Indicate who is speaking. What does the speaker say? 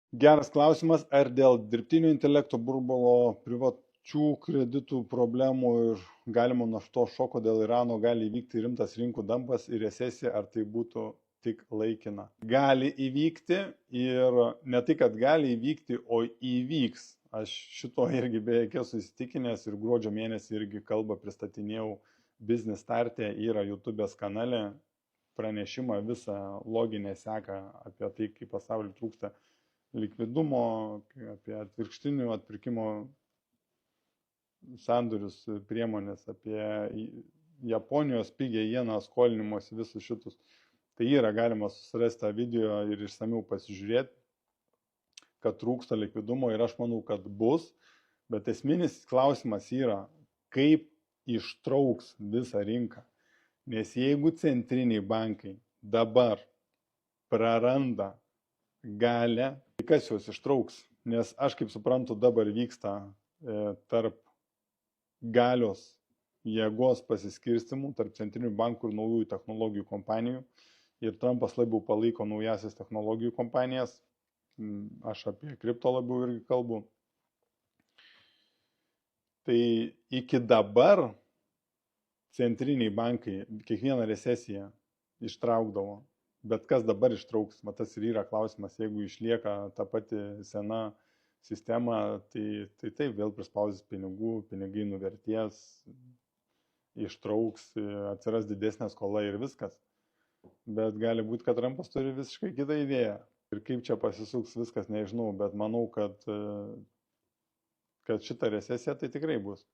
Speaker 1: Geras klausimas, ar dėl dirbtinio intelekto burbulo privačių kreditų problemų ir galimo naftos šoko dėl Irano gali įvykti rimtas rinkų dampas ir recesija, ar tai būtų tik laikina? Gali įvykti ir ne tai, kad gali įvykti, o įvyks. Aš šito irgi beveik esu įsitikinęs ir gruodžio mėnesį irgi kalbą pristatinėjau Business Start'e, yra YouTube'ės kanale pranešimą visą loginę seką apie tai, kaip pasaulyje trūksta likvidumo, apie atvirkštinių atpirkimo sandorius priemonės, apie Japonijos pigią jeną skolinimus, visus šitus. Tai yra galima susirasti tą video ir išsamiau pasižiūrėti, kad trūksta likvidumo ir aš manau, kad bus, bet esminis klausimas yra, kaip ištrauks visą rinką. Nes jeigu centriniai bankai dabar praranda galę, tai kas juos ištrauks? Nes aš kaip suprantu, dabar vyksta tarp galios jėgos pasiskirstimų tarp centrinių bankų ir naujųjų technologijų kompanijų. Ir Trumpas labiau palaiko naujasias technologijų kompanijas. Aš apie kripto labiau irgi kalbu. Tai iki dabar centriniai bankai kiekvieną recesiją ištraukdavo. Bet kas dabar ištrauks? Tas ir yra klausimas. Jeigu išlieka ta pati sena sistema, tai taip vėl prispausys pinigų, pinigai nuvertės, ištrauks, atsiras didesnė skola ir viskas. Bet gali būti, kad Trumpas turi visiškai kitą idėją. Ir kaip čia pasisuks viskas, nežinau, bet manau, kad šita recesija tai tikrai bus.